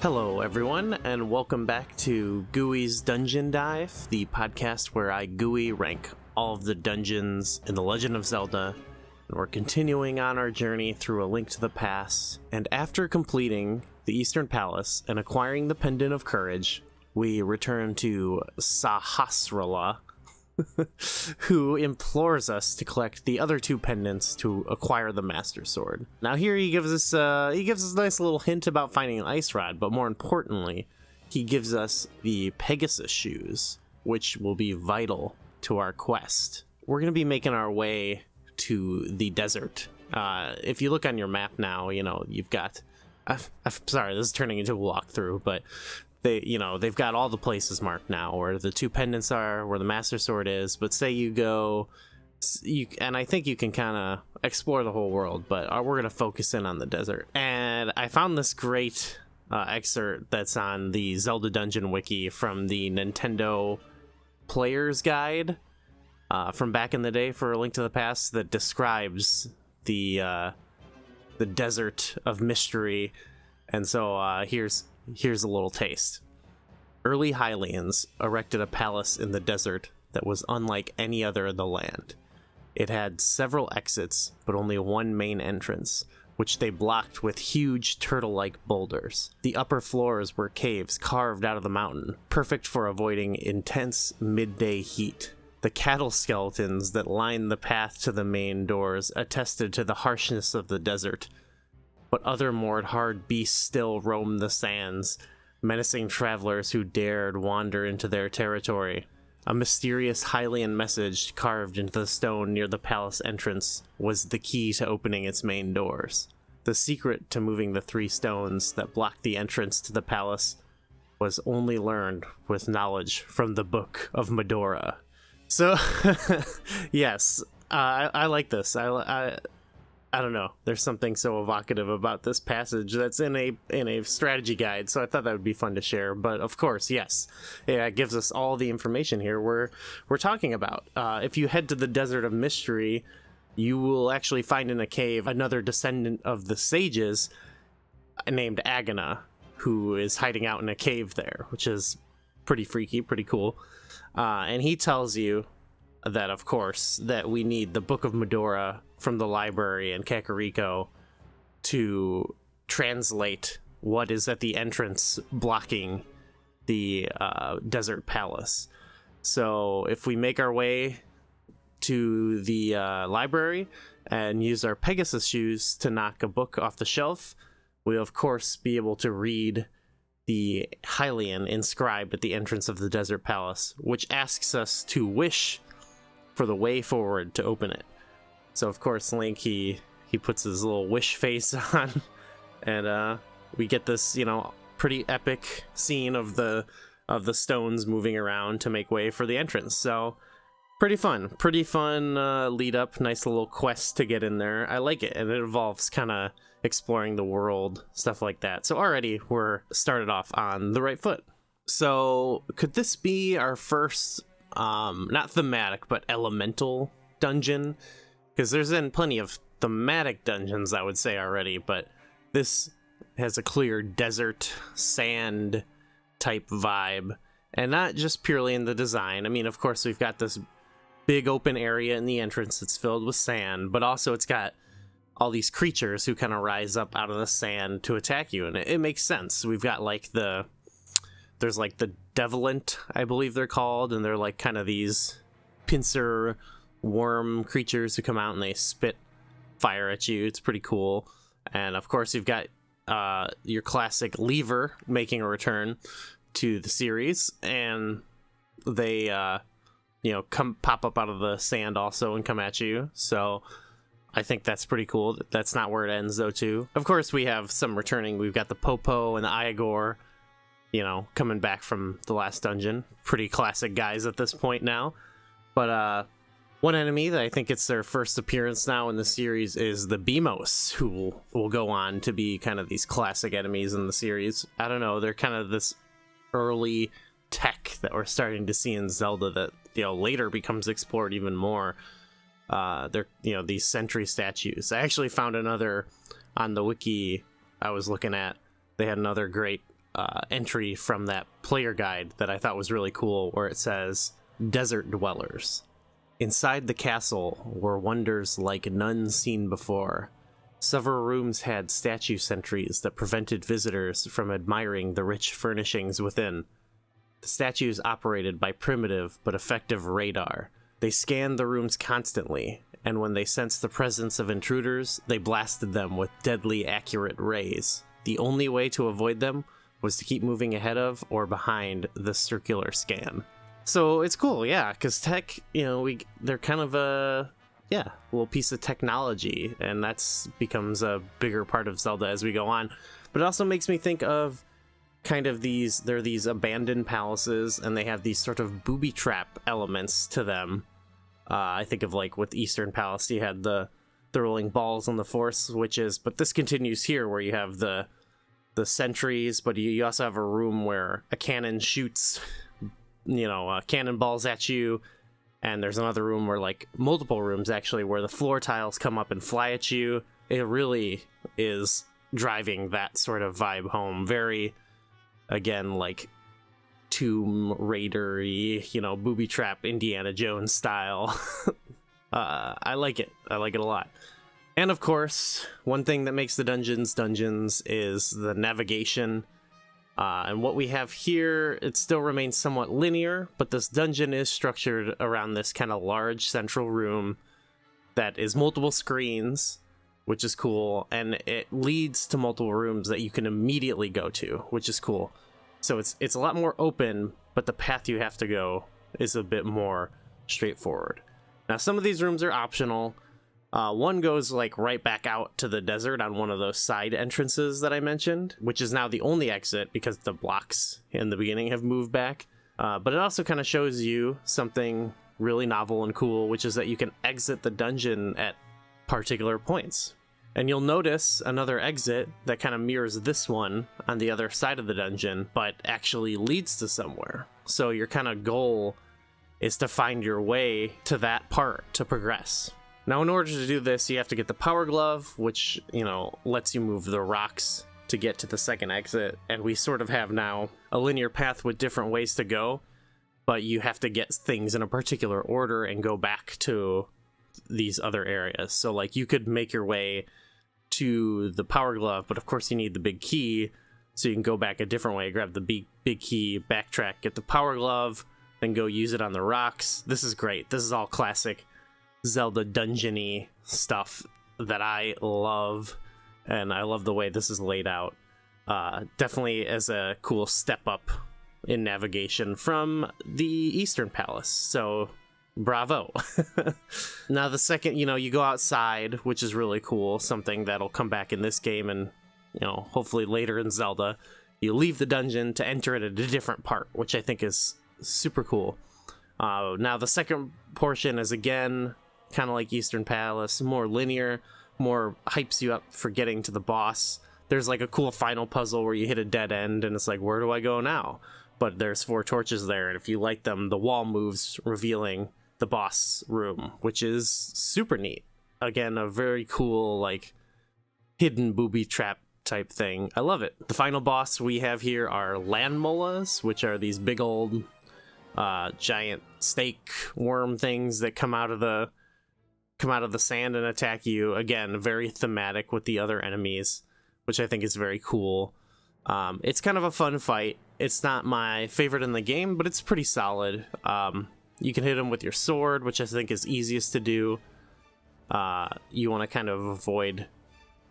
Hello, everyone, and welcome back to Gooey's Dungeon Dive, the podcast where I, Gooey, rank all of the dungeons in The Legend of Zelda. And we're continuing on our journey through A Link to the Past, and after completing the Eastern Palace and acquiring the Pendant of Courage, we return to Sahasrahla, who implores us to collect the other two pendants to acquire the Master Sword. Now here he gives us a nice little hint about finding an ice rod, but more importantly, he gives us the Pegasus shoes, which will be vital to our quest. We're going to be making our way to the desert. If you look on your map now, you've got... I'm sorry, this is turning into a walkthrough, but they've got all the places marked now where the two pendants are, where the Master Sword is. But say you go, and I think you can kind of explore the whole world, but we're going to focus in on the desert. And I found this great excerpt that's on the Zelda Dungeon Wiki from the Nintendo Player's Guide from back in the day for A Link to the Past that describes the desert of mystery. And so here's a little taste. Early Hylians erected a palace in the desert that was unlike any other in the land. It had several exits, but only one main entrance, which they blocked with huge turtle-like boulders. The upper floors were caves carved out of the mountain, perfect for avoiding intense midday heat. The cattle skeletons that lined the path to the main doors attested to the harshness of the desert, but other more hard beasts still roamed the sands, menacing travelers who dared wander into their territory. A mysterious Hylian message carved into the stone near the palace entrance was the key to opening its main doors. The secret to moving the three stones that blocked the entrance to the palace was only learned with knowledge from the Book of Medora. So, yes, I like this. I don't know. There's something so evocative about this passage that's in a strategy guide, so I thought that would be fun to share. But of course, yes, it gives us all the information here we're talking about. If you head to the Desert of Mystery, you will actually find in a cave another descendant of the sages named Agana, who is hiding out in a cave there, which is pretty freaky, pretty cool. And he tells you that, of course, that we need the Book of Medora from the library in Kakariko to translate what is at the entrance blocking the desert palace. So if we make our way to the library and use our Pegasus shoes to knock a book off the shelf, we'll of course be able to read the Hylian inscribed at the entrance of the desert palace, which asks us to wish for the way forward to open it. So of course Link, he puts his little wish face on, and we get this, pretty epic scene of the stones moving around to make way for the entrance. So pretty fun lead up, nice little quest to get in there. I like it, and it involves kind of exploring the world, stuff like that. So already we're started off on the right foot. So could this be our first not thematic but elemental dungeon? Because there's been plenty of thematic dungeons, I would say, already, but this has a clear desert sand type vibe, and not just purely in the design. I mean, of course, we've got this big open area in the entrance that's filled with sand, but also it's got all these creatures who kind of rise up out of the sand to attack you, and it makes sense. We've got there's the Devilant, I believe they're called, and they're like kind of these pincer worm creatures who come out and they spit fire at you. It's pretty cool. And of course you've got your classic Lever making a return to the series, and they pop up out of the sand also and come at you. So I think that's pretty cool. That's not where it ends though too. Of course we have some returning. We've got the Popo and the Iagor, coming back from the last dungeon. Pretty classic guys at this point now. But one enemy that I think it's their first appearance now in the series is the Beamos, who will go on to be kind of these classic enemies in the series. I don't know, they're kind of this early tech that we're starting to see in Zelda that, later becomes explored even more. They're, these sentry statues. I actually found another on the wiki I was looking at. They had another great entry from that player guide that I thought was really cool, where it says, "Desert dwellers. Inside the castle were wonders like none seen before. Several rooms had statue sentries that prevented visitors from admiring the rich furnishings within. The statues operated by primitive but effective radar. They scanned the rooms constantly, and when they sensed the presence of intruders, they blasted them with deadly accurate rays. The only way to avoid them was to keep moving ahead of or behind the circular scan." So it's cool, yeah, because tech, they're kind of a little piece of technology, and that's becomes a bigger part of Zelda as we go on. But it also makes me think of kind of they're these abandoned palaces, and they have these sort of booby trap elements to them. I think of like with Eastern Palace, you had the rolling balls on the force switches, but this continues here where you have the sentries, but you also have a room where a cannon shoots, cannonballs at you, and there's another room where, like, multiple rooms actually, where the floor tiles come up and fly at you. It really is driving that sort of vibe home. Very, again, like Tomb Raider-y, booby trap Indiana Jones style. I like it. I like it a lot. And of course, one thing that makes the dungeons is the navigation. And what we have here, it still remains somewhat linear, but this dungeon is structured around this kind of large central room that is multiple screens, which is cool, and it leads to multiple rooms that you can immediately go to, which is cool. So it's a lot more open, but the path you have to go is a bit more straightforward. Now, some of these rooms are optional. One goes like right back out to the desert on one of those side entrances that I mentioned, which is now the only exit because the blocks in the beginning have moved back. But it also kind of shows you something really novel and cool, which is that you can exit the dungeon at particular points. And you'll notice another exit that kind of mirrors this one on the other side of the dungeon, but actually leads to somewhere. So your kind of goal is to find your way to that part to progress. Now, in order to do this, you have to get the power glove, which, lets you move the rocks to get to the second exit. And we sort of have now a linear path with different ways to go, but you have to get things in a particular order and go back to these other areas. So, like, you could make your way to the power glove, but of course you need the big key, so you can go back a different way, grab the big key, backtrack, get the power glove, then go use it on the rocks. This is great. This is all classic Zelda dungeon-y stuff that I love, and I love the way this is laid out. Definitely as a cool step up in navigation from the Eastern Palace, so bravo. Now the second, you go outside, which is really cool, something that'll come back in this game and, hopefully later in Zelda, you leave the dungeon to enter it at a different part, which I think is super cool. Now the second portion is, again, kind of like Eastern Palace, more linear, more hypes you up for getting to the boss. There's like a cool final puzzle where you hit a dead end and it's like, where do I go now? But there's 4 torches there, and if you light them, the wall moves, revealing the boss room, which is super neat. Again, a very cool, like, hidden booby trap type thing. I love it. The final boss we have here are land molas, which are these big old giant snake worm things that come out of the sand and attack you. Again, very thematic with the other enemies, which I think is very cool. It's kind of a fun fight. It's not my favorite in the game, but it's pretty solid. You can hit them with your sword, which I think is easiest to do. You want to kind of avoid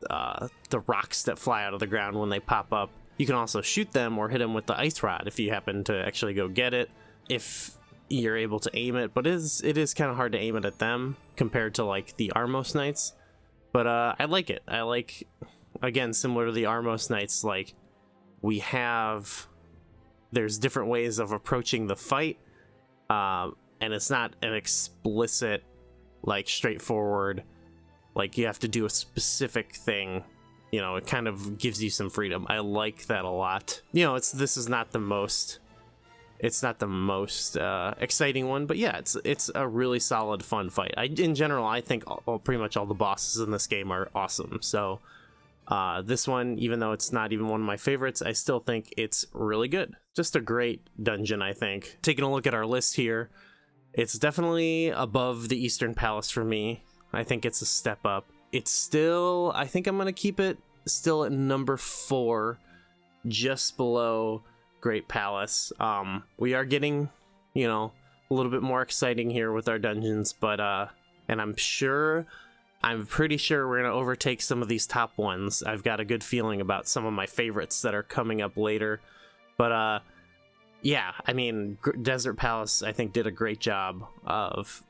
the rocks that fly out of the ground when they pop up. You can also shoot them or hit them with the ice rod if you happen to actually go get it, if you're able to aim it. But it is kind of hard to aim it at them compared to like the Armos Knights. But I like it. I like, again, similar to the Armos Knights, like there's different ways of approaching the fight. And it's not an explicit, like, straightforward, like, you have to do a specific thing. It kind of gives you some freedom. I like that a lot. This is not the most exciting one, but yeah, it's a really solid, fun fight. In general, I think pretty much all the bosses in this game are awesome. So This one, even though it's not even one of my favorites, I still think it's really good. Just a great dungeon, I think. Taking a look at our list here, it's definitely above the Eastern Palace for me. I think it's a step up. It's still, I think I'm going to keep it still at number 4, just below Great Palace. We are getting, a little bit more exciting here with our dungeons, but, and I'm pretty sure we're going to overtake some of these top ones. I've got a good feeling about some of my favorites that are coming up later. But, yeah, I mean, Desert Palace, I think, did a great job of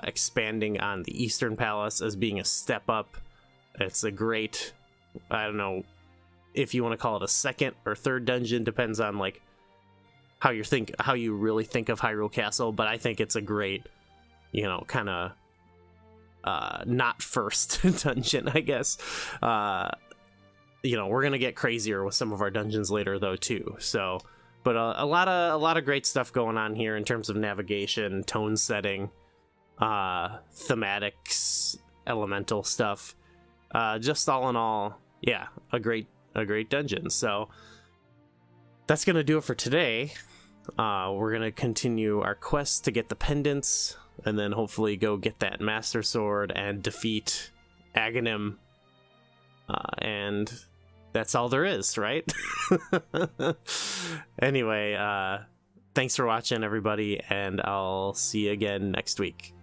expanding on the Eastern Palace as being a step up. It's a great, I don't know if you want to call it a second or third dungeon, depends on like how you really think of Hyrule Castle, but I think it's a great, kind of not first dungeon, I guess. We're gonna get crazier with some of our dungeons later though too. So, but a lot of great stuff going on here in terms of navigation, tone setting, thematics, elemental stuff. Just all in all, yeah, a great dungeon. So that's gonna do it for today. We're gonna continue our quest to get the pendants, and then hopefully go get that Master Sword and defeat Aghanim. And that's all there is, right? Anyway, thanks for watching, everybody, and I'll see you again next week.